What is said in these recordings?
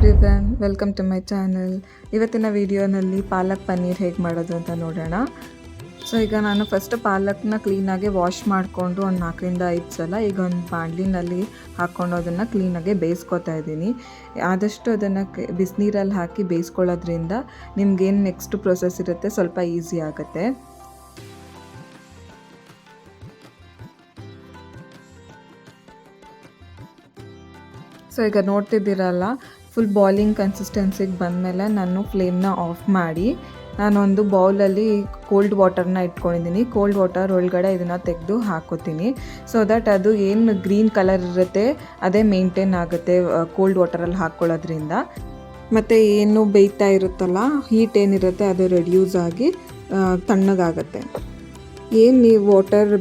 Everyone, welcome to my channel. ಇವತ್ತಿನ ವಿಡಿಯೋನಲ್ಲಿ ಪಾಲಕ್ ಪನ್ನೀರ್ ಹೇಗೆ ಮಾಡೋದು ಅಂತ ನೋಡೋಣ. ಸೊ ಈಗ ನಾನು ಫಸ್ಟ್ ಪಾಲಕ್ನ ಕ್ಲೀನಾಗಿ ವಾಶ್ ಮಾಡಿಕೊಂಡು ಒಂದು 4-5 ಸಲ ಈಗ ಒಂದು ಬಾಣಲಿನಲ್ಲಿ ಹಾಕ್ಕೊಂಡು ಅದನ್ನು ಕ್ಲೀನಾಗಿ ಬೇಯಿಸ್ಕೊತಾ ಇದ್ದೀನಿ. ಆದಷ್ಟು ಅದನ್ನು ಬಿಸಿನೀರಲ್ಲಿ ಹಾಕಿ ಬೇಯಿಸ್ಕೊಳ್ಳೋದ್ರಿಂದ ನಿಮ್ಗೇನು ನೆಕ್ಸ್ಟ್ ಪ್ರೊಸೆಸ್ ಇರುತ್ತೆ ಸ್ವಲ್ಪ ಈಸಿ ಆಗುತ್ತೆ. ಸೊ ಈಗ ನೋಡ್ತಿದ್ದೀರಲ್ಲ, ಫುಲ್ ಬಾಯ್ಲಿಂಗ್ ಕನ್ಸಿಸ್ಟೆನ್ಸಿಗೆ ಬಂದಮೇಲೆ ನಾನು ಫ್ಲೇಮ್ನ ಆಫ್ ಮಾಡಿ ನಾನೊಂದು ಬೌಲಲ್ಲಿ ಕೋಲ್ಡ್ ವಾಟರ್ನ ಇಟ್ಕೊಂಡಿದ್ದೀನಿ. ಕೋಲ್ಡ್ ವಾಟರ್ ಒಳಗಡೆ ಇದನ್ನು ತೆಗೆದು ಹಾಕೋತೀನಿ. ಸೊ ದಟ್ ಅದು ಏನು ಗ್ರೀನ್ ಕಲರ್ ಇರುತ್ತೆ ಅದೇ ಮೇಂಟೈನ್ ಆಗುತ್ತೆ ಕೋಲ್ಡ್ ವಾಟರಲ್ಲಿ ಹಾಕ್ಕೊಳ್ಳೋದ್ರಿಂದ. ಮತ್ತು ಏನು ಬೇಯ್ತಾ ಇರುತ್ತಲ್ಲ, ಹೀಟ್ ಏನಿರುತ್ತೆ ಅದು ರೆಡ್ಯೂಸ್ ಆಗಿ ತಣ್ಣಗಾಗತ್ತೆ. ಏನು ನೀವು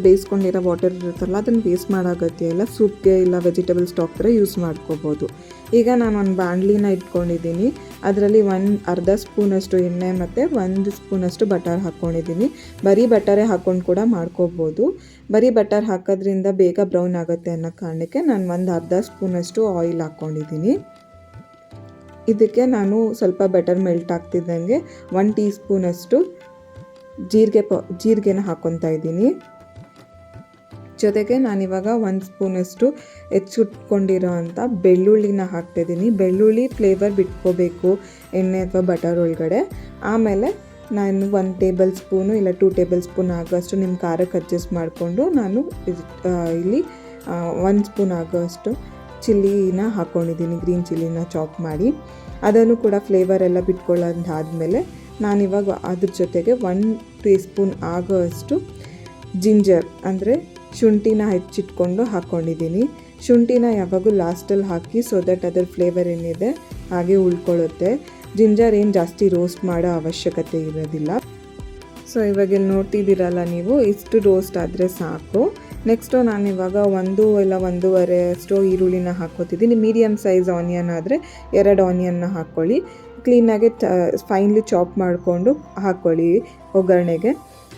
ಬೇಯಿಸ್ಕೊಂಡಿರೋ ವಾಟರ್ ಇರುತ್ತಲ್ಲ ಅದನ್ನು ವೇಸ್ಟ್ ಮಾಡೋಗತ್ತೆ ಇಲ್ಲ, ಸೂಪ್ಗೆ ಇಲ್ಲ ವೆಜಿಟೇಬಲ್ ಸ್ಟಾಕ್ ಥರ ಯೂಸ್ ಮಾಡ್ಕೋಬೋದು. ಈಗ ನಾನು ಒಂದು ಬಾಣಲಿನ ಇಟ್ಕೊಂಡಿದ್ದೀನಿ. ಅದರಲ್ಲಿ ಅರ್ಧ ಸ್ಪೂನಷ್ಟು ಎಣ್ಣೆ ಮತ್ತು 1 ಸ್ಪೂನಷ್ಟು ಬಟರ್ ಹಾಕ್ಕೊಂಡಿದ್ದೀನಿ. ಬರೀ ಬಟರೇ ಹಾಕ್ಕೊಂಡು ಕೂಡ ಮಾಡ್ಕೋಬೋದು. ಬರೀ ಬಟರ್ ಹಾಕೋದ್ರಿಂದ ಬೇಗ ಬ್ರೌನ್ ಆಗುತ್ತೆ ಅನ್ನೋ ಕಾರಣಕ್ಕೆ ನಾನು ಅರ್ಧ ಸ್ಪೂನಷ್ಟು ಆಯಿಲ್ ಹಾಕ್ಕೊಂಡಿದ್ದೀನಿ. ಇದಕ್ಕೆ ನಾನು ಸ್ವಲ್ಪ ಬಟರ್ ಮೆಲ್ಟ್ ಆಗ್ತಿದ್ದಂಗೆ 1 ಟೀ ಸ್ಪೂನಷ್ಟು ಜೀರಿಗೆನ ಹಾಕ್ಕೊತಾ ಇದ್ದೀನಿ. ಜೊತೆಗೆ ನಾನಿವಾಗ 1 ಸ್ಪೂನಷ್ಟು ಹೆಚ್ಚಿಟ್ಕೊಂಡಿರೋ ಅಂಥ ಬೆಳ್ಳುಳ್ಳಿನ ಹಾಕ್ತಾಯಿದ್ದೀನಿ. ಬೆಳ್ಳುಳ್ಳಿ ಫ್ಲೇವರ್ ಬಿಟ್ಕೋಬೇಕು ಎಣ್ಣೆ ಅಥವಾ ಬಟರ್ ಒಳಗಡೆ. ಆಮೇಲೆ ನಾನು 1 ಟೇಬಲ್ ಸ್ಪೂನು ಇಲ್ಲ 2 ಟೇಬಲ್ ಸ್ಪೂನ್ ಆಗೋಷ್ಟು ನಿಮ್ಮ ಖಾರಕ್ಕೆ ಅಡ್ಜಸ್ಟ್ ಮಾಡಿಕೊಂಡು ನಾನು ಇಲ್ಲಿ 1 ಸ್ಪೂನ್ ಆಗೋಷ್ಟು ಚಿಲ್ಲಿನ ಹಾಕ್ಕೊಂಡಿದ್ದೀನಿ, ಗ್ರೀನ್ ಚಿಲ್ಲಿನ ಚಾಪ್ ಮಾಡಿ. ಅದನ್ನು ಕೂಡ ಫ್ಲೇವರ್ ಎಲ್ಲ ಬಿಟ್ಕೊಳ್ಳೋದಾದಮೇಲೆ ನಾನಿವಾಗ ಅದ್ರ ಜೊತೆಗೆ 1 ಟೀ ಸ್ಪೂನ್ ಆಗೋಷ್ಟು ಜಿಂಜರ್ ಅಂದರೆ ಶುಂಠಿನ ಹೆಚ್ಚಿಟ್ಕೊಂಡು ಹಾಕ್ಕೊಂಡಿದ್ದೀನಿ. ಶುಂಠಿನ ಯಾವಾಗೂ ಲಾಸ್ಟಲ್ಲಿ ಹಾಕಿ ಸೊ ದಟ್ ಅದರ ಫ್ಲೇವರ್ ಏನಿದೆ ಹಾಗೆ ಉಳ್ಕೊಳ್ಳುತ್ತೆ. ಜಿಂಜರ್ ಏನು ಜಾಸ್ತಿ ರೋಸ್ಟ್ ಮಾಡೋ ಅವಶ್ಯಕತೆ ಇರೋದಿಲ್ಲ. ಸೊ ಇವಾಗ ಇಲ್ಲಿ ನೋಡ್ತಿದ್ದೀರಲ್ಲ ನೀವು, ಇಷ್ಟು ರೋಸ್ಟ್ ಆದರೆ ಸಾಕು. ನೆಕ್ಸ್ಟು ನಾನಿವಾಗ 1 ಇಲ್ಲ 1.5 ಅಷ್ಟು ಈರುಳ್ಳಿನ ಹಾಕ್ಕೋತಿದ್ದೀನಿ. ಮೀಡಿಯಮ್ ಸೈಜ್ ಆನಿಯನ್ ಆದರೆ 2 ಆನಿಯನ್ನ ಹಾಕ್ಕೊಳ್ಳಿ. ಕ್ಲೀನಾಗಿ ಫೈನ್ಲಿ ಚಾಪ್ ಮಾಡಿಕೊಂಡು ಹಾಕ್ಕೊಳ್ಳಿ ಒಗ್ಗರಣೆಗೆ.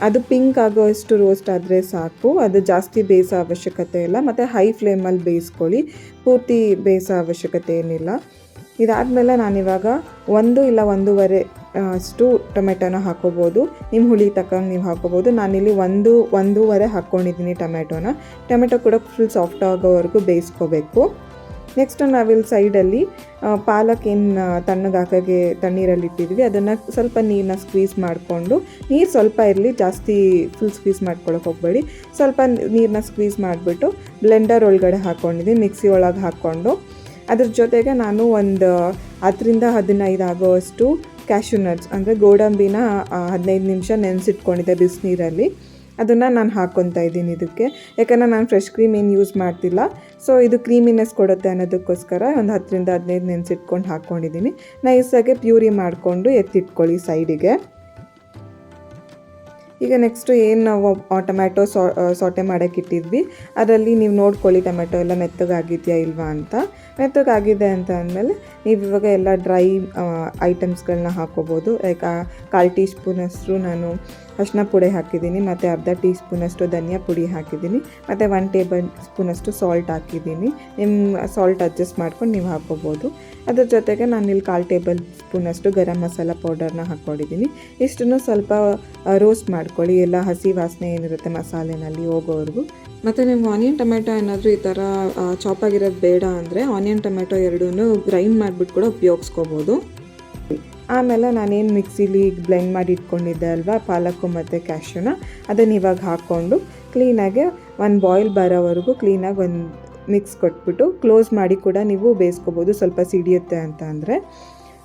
ಅದು ಪಿಂಕ್ ಆಗೋಷ್ಟು ರೋಸ್ಟ್ ಆದರೆ ಸಾಕು, ಅದು ಜಾಸ್ತಿ ಬೇಯಿಸೋ ಅವಶ್ಯಕತೆ ಇಲ್ಲ. ಮತ್ತು ಹೈ ಫ್ಲೇಮಲ್ಲಿ ಬೇಯಿಸ್ಕೊಳ್ಳಿ, ಪೂರ್ತಿ ಬೇಯಿಸೋ ಅವಶ್ಯಕತೆ ಏನಿಲ್ಲ. ಇದಾದಮೇಲೆ ನಾನಿವಾಗ 1 ಇಲ್ಲ 1.5 ಅಷ್ಟು ಟೊಮೆಟೊನ ಹಾಕ್ಕೋಬೋದು. ನಿಮ್ಮ ಹುಳಿ ತಕ್ಕಂಗೆ ನೀವು ಹಾಕ್ಕೋಬೋದು. ನಾನಿಲ್ಲಿ 1.5 ಹಾಕ್ಕೊಂಡಿದ್ದೀನಿ ಟೊಮೆಟೊ ಕೂಡ ಫುಲ್ ಸಾಫ್ಟ್ ಆಗೋವರೆಗೂ ಬೇಯಿಸ್ಕೋಬೇಕು. ನೆಕ್ಸ್ಟು ನಾವಿಲ್ಲಿ ಸೈಡಲ್ಲಿ ಪಾಲಕ್ ಏನು ತಣ್ಣಗಾಕೋಕ್ಕೆ ತಣ್ಣೀರಲ್ಲಿ ಇಟ್ಟಿದ್ವಿ, ಅದನ್ನು ಸ್ವಲ್ಪ ನೀರನ್ನ ಸ್ಕ್ವೀಸ್ ಮಾಡಿಕೊಂಡು, ನೀರು ಸ್ವಲ್ಪ ಇರಲಿ, ಜಾಸ್ತಿ ಫುಲ್ ಸ್ಕ್ವೀಸ್ ಮಾಡ್ಕೊಳಕ್ಕೆ ಹೋಗಬೇಡಿ. ಸ್ವಲ್ಪ ನೀರನ್ನ ಸ್ಕ್ವೀಸ್ ಮಾಡಿಬಿಟ್ಟು ಬ್ಲೆಂಡರ್ ಒಳಗಡೆ ಹಾಕ್ಕೊಂಡಿದ್ದೀನಿ, ಮಿಕ್ಸಿ ಒಳಗೆ ಹಾಕ್ಕೊಂಡು. ಅದ್ರ ಜೊತೆಗೆ ನಾನು 10-15 ಆಗೋವಷ್ಟು ಕ್ಯಾಶ್ಯೂ ನಟ್ಸ್ ಅಂದರೆ ಗೋಡಂಬಿನ 15 ನಿಮಿಷ ನೆನೆಸಿಟ್ಕೊಂಡಿದ್ದೆ ಬಿಸಿನೀರಲ್ಲಿ. ಅದನ್ನು ನಾನು ಹಾಕ್ಕೊತಾ ಇದ್ದೀನಿ ಇದಕ್ಕೆ. ಯಾಕಂದರೆ ನಾನು ಫ್ರೆಶ್ ಕ್ರೀಮ್ ಏನು ಯೂಸ್ ಮಾಡ್ತಿಲ್ಲ. ಸೊ ಇದು ಕ್ರೀಮಿನೆಸ್ ಕೊಡುತ್ತೆ ಅನ್ನೋದಕ್ಕೋಸ್ಕರ 10-15 ನೆನೆಸಿಟ್ಕೊಂಡು ಹಾಕ್ಕೊಂಡಿದ್ದೀನಿ. ನೈಸಾಗಿ ಪ್ಯೂರಿ ಮಾಡಿಕೊಂಡು ಎತ್ತಿಟ್ಕೊಳ್ಳಿ ಸೈಡಿಗೆ. ಈಗ ನೆಕ್ಸ್ಟು ಏನು ನಾವು ಟೊಮ್ಯಾಟೊ ಸಾಟೆ ಮಾಡೋಕ್ಕೆ ಇಟ್ಟಿದ್ವಿ, ಅದರಲ್ಲಿ ನೀವು ನೋಡ್ಕೊಳ್ಳಿ ಟೊಮೆಟೊ ಎಲ್ಲ ಮೆತ್ತಗಾಗಿದೆಯಾ ಇಲ್ವಾ ಅಂತ. ಮೆತ್ತಗಾಗಿದೆ ಅಂತ ಅಂದಮೇಲೆ ನೀವು ಇವಾಗ ಎಲ್ಲ ಡ್ರೈ ಐಟಮ್ಸ್ಗಳನ್ನ ಹಾಕ್ಕೋಬೋದು. ಲೈಕ್ 1/4 ಟೀ ಸ್ಪೂನಷ್ಟು ನಾನು ಅರಿಶಿನ ಪುಡಿ ಹಾಕಿದ್ದೀನಿ, ಮತ್ತು ಅರ್ಧ ಟೀ ಸ್ಪೂನಷ್ಟು ಧನಿಯಾ ಪುಡಿ ಹಾಕಿದ್ದೀನಿ, ಮತ್ತು 1 ಟೇಬಲ್ ಸ್ಪೂನಷ್ಟು ಸಾಲ್ಟ್ ಹಾಕಿದ್ದೀನಿ. ನಿಮ್ಮ ಸಾಲ್ಟ್ ಅಡ್ಜಸ್ಟ್ ಮಾಡ್ಕೊಂಡು ನೀವು ಹಾಕ್ಕೋಬೋದು. ಅದ್ರ ಜೊತೆಗೆ ನಾನು ಇಲ್ಲಿ 1/4 ಟೇಬಲ್ ಸ್ಪೂನಷ್ಟು ಗರಂ ಮಸಾಲ ಪೌಡರ್ನ ಹಾಕ್ಕೊಂಡಿದ್ದೀನಿ. ಇಷ್ಟನ್ನು ಸ್ವಲ್ಪ ರೋಸ್ಟ್ ಮಾಡ್ಕೊಳ್ಳಿ, ಎಲ್ಲ ಹಸಿ ವಾಸನೆ ಏನಿರುತ್ತೆ ಮಸಾಲೆನಲ್ಲಿ ಹೋಗೋವರೆಗೂ. ಮತ್ತು ನಿಮ್ಗೆ ಆನಿಯನ್ ಟೊಮೆಟೊ ಏನಾದರೂ ಈ ಥರ ಚಾಪಾಗಿರೋದು ಬೇಡ ಅಂದರೆ ಆನಿಯನ್ ಟೊಮೆಟೊ ಎರಡೂ ಗ್ರೈಂಡ್ ಮಾಡಿಬಿಟ್ಟು ಕೂಡ ಉಪಯೋಗಿಸ್ಕೋಬೋದು. ಆಮೇಲೆ ನಾನೇನು ಮಿಕ್ಸಿಲಿ ಬ್ಲೆಂಡ್ ಮಾಡಿ ಇಟ್ಕೊಂಡಿದ್ದೆ ಅಲ್ವಾ ಪಾಲಕ್ಕು ಮತ್ತು ಕ್ಯಾಶ್ಯೂನ, ಅದನ್ನು ಇವಾಗ ಹಾಕ್ಕೊಂಡು ಕ್ಲೀನಾಗಿ 1 ಬಾಯ್ಲ್ ಬರೋವರೆಗೂ ಕ್ಲೀನಾಗಿ ಒಂದು ಮಿಕ್ಸ್ ಕೊಟ್ಬಿಟ್ಟು ಕ್ಲೋಸ್ ಮಾಡಿ ಕೂಡ ನೀವು ಬೇಯಿಸ್ಕೋಬೋದು, ಸ್ವಲ್ಪ ಸಿಡಿಯುತ್ತೆ ಅಂತ ಅಂದರೆ.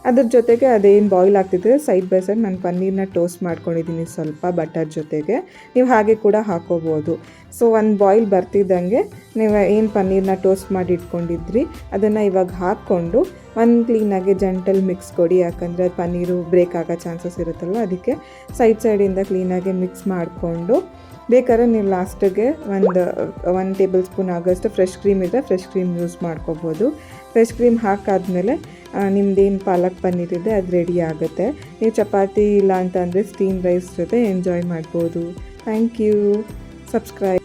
ಅದ್ರ ಜೊತೆಗೆ ಅದೇನು ಬಾಯ್ಲ್ ಆಗ್ತಿದ್ರೆ ಸೈಡ್ ಬೈ ಸೈಡ್ ನಾನು ಪನ್ನೀರನ್ನ ಟೋಸ್ಟ್ ಮಾಡ್ಕೊಂಡಿದ್ದೀನಿ ಸ್ವಲ್ಪ ಬಟರ್ ಜೊತೆಗೆ. ನೀವು ಹಾಗೆ ಕೂಡ ಹಾಕ್ಕೋಬೋದು. ಸೊ 1 ಬಾಯ್ಲ್ ಬರ್ತಿದ್ದಂಗೆ ನೀವು ಏನು ಪನ್ನೀರನ್ನ ಟೋಸ್ಟ್ ಮಾಡಿ ಇಟ್ಕೊಂಡಿದ್ರಿ ಅದನ್ನು ಇವಾಗ ಹಾಕ್ಕೊಂಡು ಕ್ಲೀನಾಗಿ ಜಂಟಲ್ ಮಿಕ್ಸ್ ಕೊಡಿ. ಯಾಕಂದರೆ ಪನ್ನೀರು ಬ್ರೇಕ್ ಆಗೋ ಚಾನ್ಸಸ್ ಇರುತ್ತಲ್ಲ, ಅದಕ್ಕೆ ಸೈಡಿಂದ ಕ್ಲೀನಾಗಿ ಮಿಕ್ಸ್ ಮಾಡಿಕೊಂಡು ಬೇಕಾದ್ರೆ ನೀವು ಲಾಸ್ಟಿಗೆ 1 ಟೇಬಲ್ ಸ್ಪೂನ್ ಆಗೋಷ್ಟು ಫ್ರೆಶ್ ಕ್ರೀಮ್ ಇದ್ದರೆ ಫ್ರೆಶ್ ಕ್ರೀಮ್ ಯೂಸ್ ಮಾಡ್ಕೋಬೋದು. ಫ್ರೆಶ್ ಕ್ರೀಮ್ ಹಾಕಾದ್ಮೇಲೆ ನಿಮ್ಮದೇನು ಪಾಲಕ್ ಪನ್ನೀರ್ ಇದೆ ಅದು ರೆಡಿ ಆಗುತ್ತೆ. ನೀವು ಚಪಾತಿ ಇಲ್ಲ ಅಂತಂದರೆ ಸ್ಟೀಮ್ ರೈಸ್ ಜೊತೆ ಎಂಜಾಯ್ ಮಾಡ್ಬೋದು. Thank you. ಸಬ್ಸ್ಕ್ರೈಬ್.